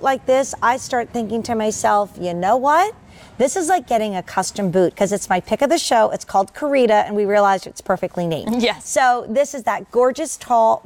like this, I start thinking to myself, you know what? This is like getting a custom boot because it's my pick of the show. It's called Karita, and we realized it's perfectly named. Yes. So this is that gorgeous tall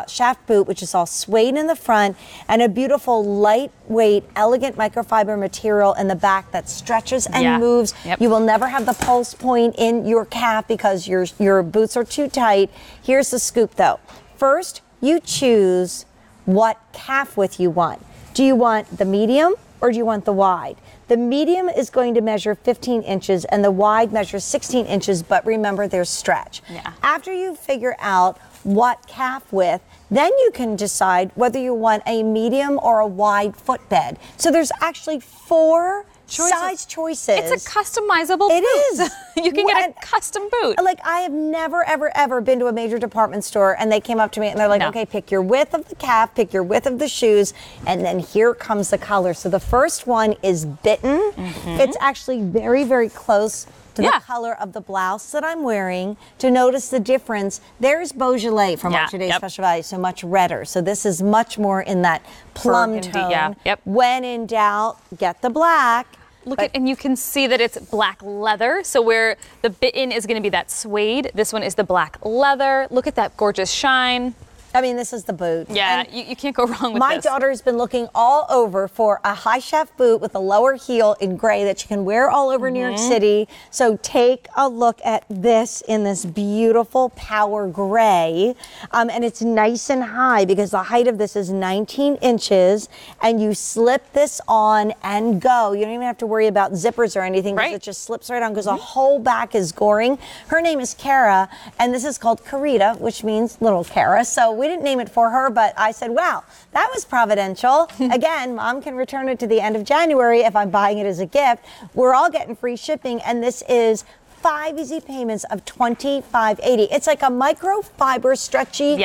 shaft boot, which is all suede in the front and a beautiful lightweight, elegant microfiber material in the back that stretches and moves. Yep. You will never have the pulse point in your calf because your boots are too tight. Here's the scoop though. First, you choose what calf width you want. Do you want the medium or do you want the wide? The medium is going to measure 15 inches and the wide measures 16 inches, but remember there's stretch. Yeah. After you figure out what calf width, then you can decide whether you want a medium or a wide footbed. So there's actually 4 size choices. It's a customizable boot. It is. You can get a custom boot. Like, I have never, ever, ever been to a major department store and they came up to me and they're like, okay, pick your width of the calf, pick your width of the shoes, and then here comes the color. So the first one is Bitten. It's actually very, very close to the color of the blouse that I'm wearing. To notice the difference, there's Beaujolais from our today's special value, so much redder. So this is much more in that plum tone. When in doubt, get the black. Look at, and you can see that it's black leather. So where the Bitten is going to be that suede, this one is the black leather. Look at that gorgeous shine. I mean, this is the boot. Yeah, you can't go wrong with my this. My daughter has been looking all over for a high shaft boot with a lower heel in gray that she can wear all over New York City. So take a look at this in this beautiful power gray. And it's nice and high because the height of this is 19 inches. And you slip this on and go. You don't even have to worry about zippers or anything because it just slips right on because the whole back is goring. Her name is Kara, and this is called Karita, which means little Kara. So we didn't name it for her, but I said, wow, that was providential. Again, Mom can return it to the end of January if I'm buying it as a gift. We're all getting free shipping, and this is 5 easy payments of $25.80. It's like a microfiber stretchy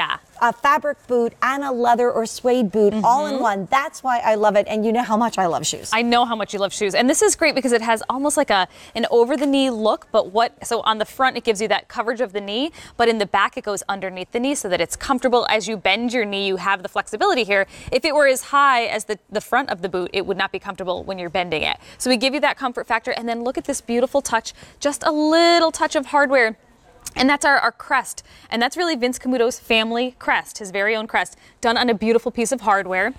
fabric boot and a leather or suede boot all in one. That's why I love it, and you know how much I love shoes. I know how much you love shoes, and this is great because it has almost like an over the knee look, but so on the front it gives you that coverage of the knee, but in the back it goes underneath the knee so that it's comfortable. As you bend your knee, you have the flexibility here. If it were as high as the front of the boot, it would not be comfortable when you're bending it. So we give you that comfort factor, and then look at this beautiful touch, just a little touch of hardware. And that's our crest. And that's really Vince Camuto's family crest, his very own crest, done on a beautiful piece of hardware.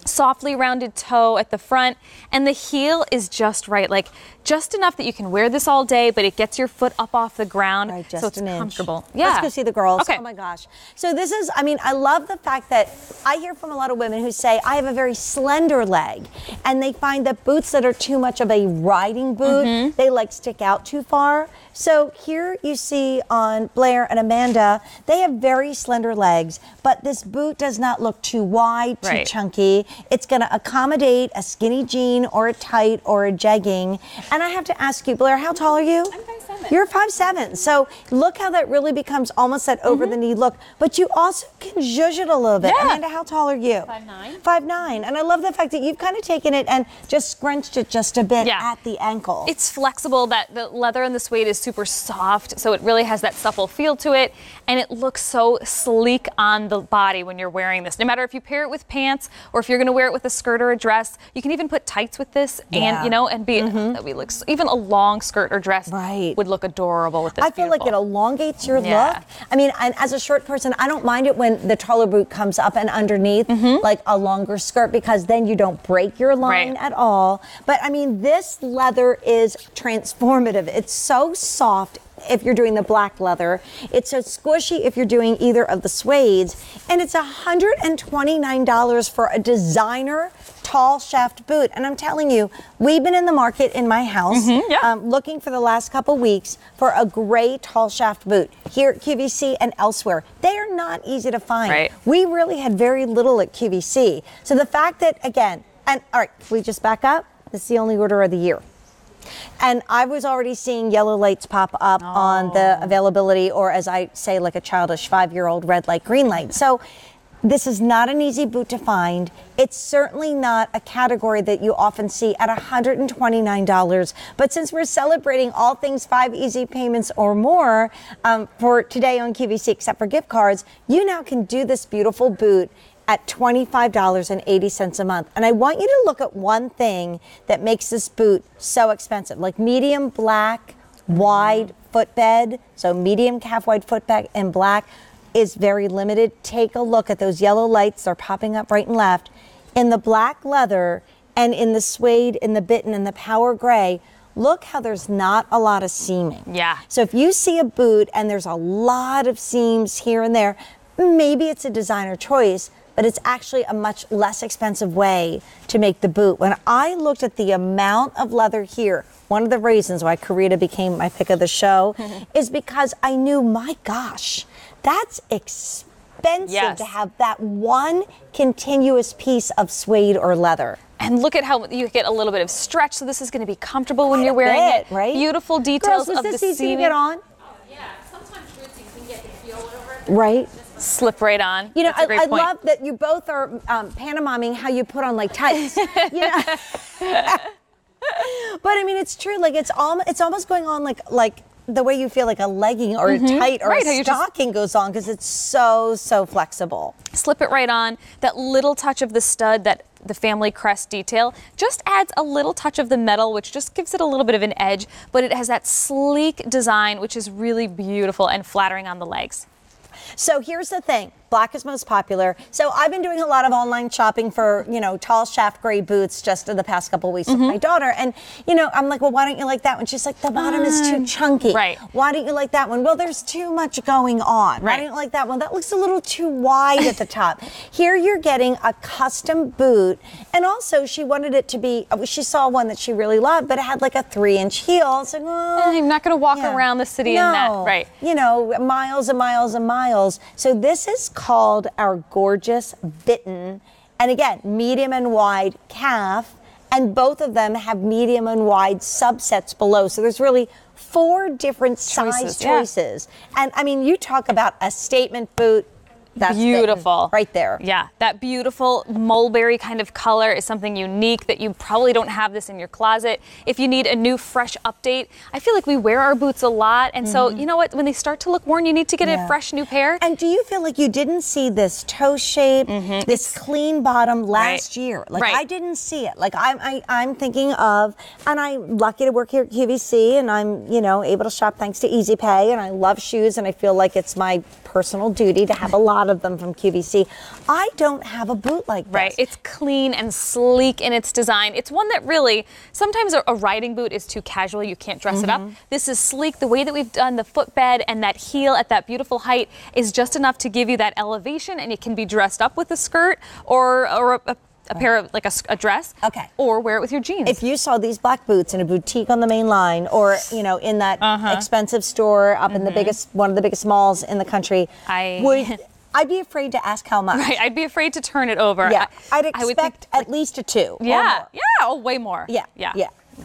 Softly rounded toe at the front, and the heel is just right, like just enough that you can wear this all day, but it gets your foot up off the ground, just so it's an inch. comfortable. Let's go see the girls. Okay. Oh my gosh. So this is, I mean, I love the fact that I hear from a lot of women who say, I have a very slender leg, and they find that boots that are too much of a riding boot, they like stick out too far. So here you see on Blair and Amanda, they have very slender legs, but this boot does not look too wide, too chunky. It's going to accommodate a skinny jean or a tight or a jegging. And I have to ask you, Blair, how tall are you? I'm 5'7". You're 5'7". So look how that really becomes almost that over the knee look. But you also can zhuzh it a little bit. Amanda, how tall are you? 5'9". 5'9". And I love the fact that you've kind of taken it and just scrunched it just a bit at the ankle. It's flexible. That the leather and the suede is super soft, so it really has that supple feel to it, and it looks so sleek on the body when you're wearing this. No matter if you pair it with pants or if you're going to wear it with a skirt or a dress, you can even put tights with this, and you know, and be even a long skirt or dress would look adorable with this. I feel like it elongates your look. I mean, and as a short person, I don't mind it when the taller boot comes up and underneath like a longer skirt, because then you don't break your line at all. But I mean, this leather is transformative. It's so soft if you're doing the black leather. It's so squishy if you're doing either of the suedes. And it's $129 for a designer tall shaft boot. And I'm telling you, we've been in the market in my house looking for the last couple weeks for a gray tall shaft boot here at QVC and elsewhere. They are not easy to find. We really had very little at QVC. So the fact that, again, and all right, can we just back up? This is the only order of the year. And I was already seeing yellow lights pop up on the availability, or as I say, like a childish 5-year-old, red light, green light. So this is not an easy boot to find. It's certainly not a category that you often see at $129. But since we're celebrating all things 5 easy payments or more for today on QVC, except for gift cards, you now can do this beautiful boot at $25.80 a month. And I want you to look at one thing that makes this boot so expensive, like medium black, wide footbed. So medium calf wide footbed in black is very limited. Take a look at those yellow lights. They're popping up right and left. In the black leather and in the suede, in the bitten, and the power gray, look how there's not a lot of seaming. Yeah. So if you see a boot and there's a lot of seams here and there, maybe it's a designer choice, but it's actually a much less expensive way to make the boot. When I looked at the amount of leather here, one of the reasons why Karita became my pick of the show is because I knew, my gosh, that's expensive to have that one continuous piece of suede or leather. And look at how you get a little bit of stretch, so this is going to be comfortable when you're wearing it. Right? Beautiful details Girls, of the this easy seaming. to get on? Yeah, sometimes boots you can get the heel over it. Right. Slip right on. You know, That's a great I point. love that you both are pantomiming how you put on like tights. You know? But I mean, it's true. Like it's almost going on like the way you feel like a legging or a tight or a stocking goes on, because it's so flexible. Slip it right on. That little touch of the stud, that the family crest detail, just adds a little touch of the metal, which just gives it a little bit of an edge, but it has that sleek design, which is really beautiful and flattering on the legs. So here's the thing. Black is most popular. So I've been doing a lot of online shopping for, you know, tall shaft gray boots just in the past couple of weeks with my daughter. And, you know, I'm like, well, why don't you like that one? She's like, the bottom is too chunky. Right. Why don't you like that one? Well, there's too much going on. Why don't you like that one? That looks a little too wide at the top. Here you're getting a custom boot. And also she wanted it to be, she saw one that she really loved, but it had like a 3-inch heel. So, well, I'm not going to walk around the city in that. Right. You know, miles and miles and miles. So this is called our gorgeous bitten, and again, medium and wide calf, and both of them have medium and wide subsets below. So there's really 4 different size choices. And I mean, you talk about a statement boot. That's beautiful. Right there. Yeah, that beautiful mulberry kind of color is something unique that you probably don't have this in your closet. If you need a new, fresh update, I feel like we wear our boots a lot. And so, you know what, when they start to look worn, you need to get a fresh new pair. And do you feel like you didn't see this toe shape, this clean bottom last year? Like I didn't see it. Like I'm thinking of, and I'm lucky to work here at QVC, and I'm, you know, able to shop thanks to Easy Pay, and I love shoes, and I feel like it's my personal duty to have a lot of them from QVC. I don't have a boot like this. Right. It's clean and sleek in its design. It's one that really, sometimes a riding boot is too casual. You can't dress it up. This is sleek. The way that we've done the footbed and that heel at that beautiful height is just enough to give you that elevation, and it can be dressed up with a skirt or a pair of, like a dress. Okay. Or wear it with your jeans. If you saw these black boots in a boutique on the main line, or, you know, in that expensive store up in the biggest, one of the biggest malls in the country, I'd be afraid to ask how much. Right, I'd be afraid to turn it over. Yeah, I'd expect at least a 2. Yeah, way more. Yeah.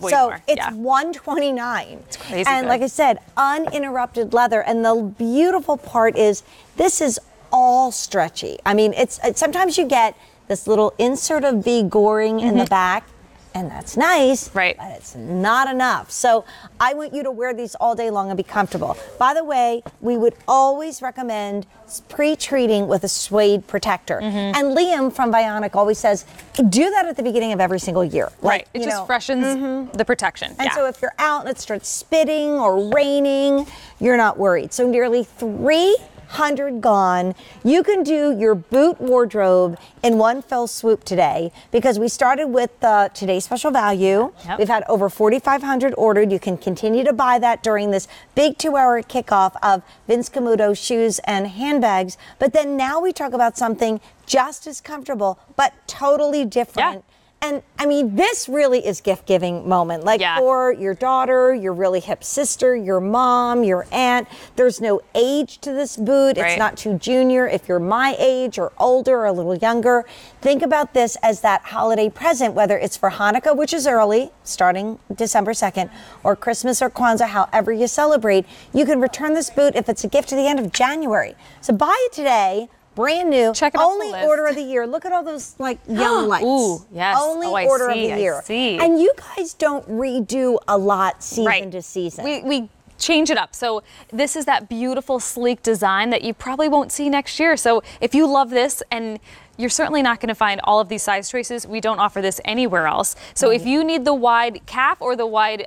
Way so more. it's $129. It's crazy. And good. like I said, uninterrupted leather. And the beautiful part is this is all stretchy. I mean, it's sometimes you get this little insert of V goring in the back, and that's nice, right? But it's not enough. So I want you to wear these all day long and be comfortable. By the way, we would always recommend pre-treating with a suede protector. And Liam from Bionic always says, do that at the beginning of every single year. Right, it just freshens the protection. And so if you're out and it starts spitting or raining, you're not worried. So nearly 300 gone. You can do your boot wardrobe in one fell swoop today, because we started with today's special value. We've had over 4,500 ordered. You can continue to buy that during this big 2-hour kickoff of Vince Camuto shoes and handbags. But then now we talk about something just as comfortable, but totally different. And I mean, this really is gift-giving moment. Like for your daughter, your really hip sister, your mom, your aunt. There's no age to this boot. It's not too junior. If you're my age or older or a little younger, think about this as that holiday present, whether it's for Hanukkah, which is early, starting December 2nd, or Christmas or Kwanzaa, however you celebrate. You can return this boot if it's a gift to the end of January. So buy it today. Brand new, check it only order of the year. Look at all those like yellow lights. Ooh, yes. Only order of the year. I see. And you guys don't redo a lot season to season. We change it up. So this is that beautiful, sleek design that you probably won't see next year. So if you love this and you're certainly not going to find all of these size choices. We don't offer this anywhere else. So if you need the wide calf or the wide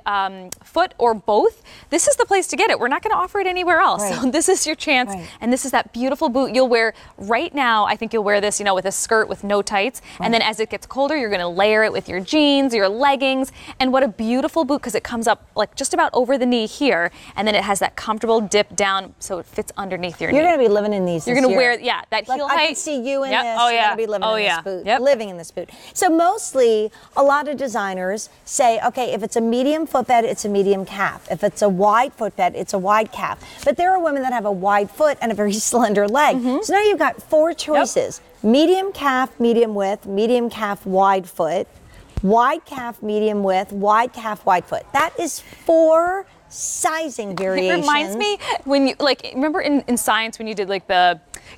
foot or both, this is the place to get it. We're not going to offer it anywhere else. Right. So this is your chance. Right. And this is that beautiful boot you'll wear right now. I think you'll wear this, with a skirt with no tights. Right. And then as it gets colder, you're going to layer it with your jeans, your leggings. And what a beautiful boot, because it comes up like just about over the knee here. And then it has that comfortable dip down so it fits underneath your knee. You're going to be living in these. You're going to wear, that heel height. I can see you in yep. this. Oh, yeah. You're going to be living in this boot. Yep. Living in this boot. So mostly, a lot of designers say, okay, if it's a medium footbed, it's a medium calf. If it's a wide footbed, it's a wide calf. But there are women that have a wide foot and a very slender leg. So now you've got 4 choices. Yep. Medium calf, medium width, medium calf, wide foot, wide calf, medium width, wide calf, wide foot. That is 4 sizing variations. It reminds me when you remember in science when you did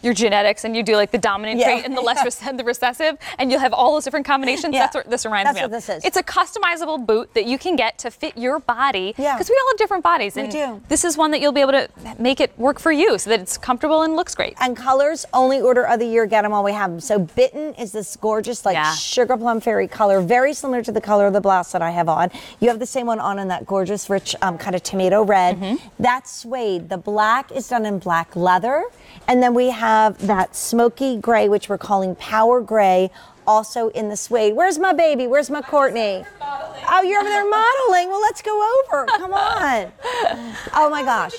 your genetics and you do the dominant trait and the the recessive, and you'll have all those different combinations. That's what this reminds me of. That's what this is. It's a customizable boot that you can get to fit your body, because we all have different bodies. We do. This is one that you'll be able to make it work for you so that it's comfortable and looks great. And colors, only order of the year, get them while we have them. So Bitten is this gorgeous sugar plum fairy color, very similar to the color of the blouse that I have on. You have the same one on in that gorgeous rich kind of tomato red. That's suede. The black is done in black leather. And then we have that smoky gray, which we're calling power gray, also in the suede. Where's my baby? Where's my Courtney? Oh, you're over there modeling. Well, let's go over. Come on. Oh my gosh.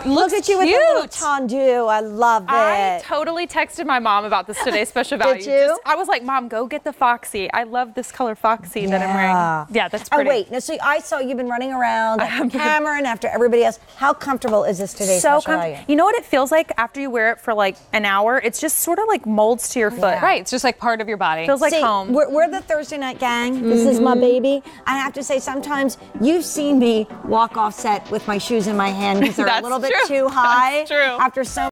Look at you with the little tendu. I love it. I totally texted my mom about this Today's Special Value. Did you? I was like, Mom, go get the Foxy. I love this color Foxy that I'm wearing. Yeah, that's pretty. Oh, wait. Now, so I saw you've been running around after Cameron, after everybody else. How comfortable is this Today's Special Value? You know what it feels like after you wear it for an hour? It's just sort of molds to your foot. Right. It's just part of your body. Feels like home. We're the Thursday Night Gang. This is my baby. I have to say, sometimes you've seen me walk off set with my shoes in my hand because they're a little bit too high. That's true. After so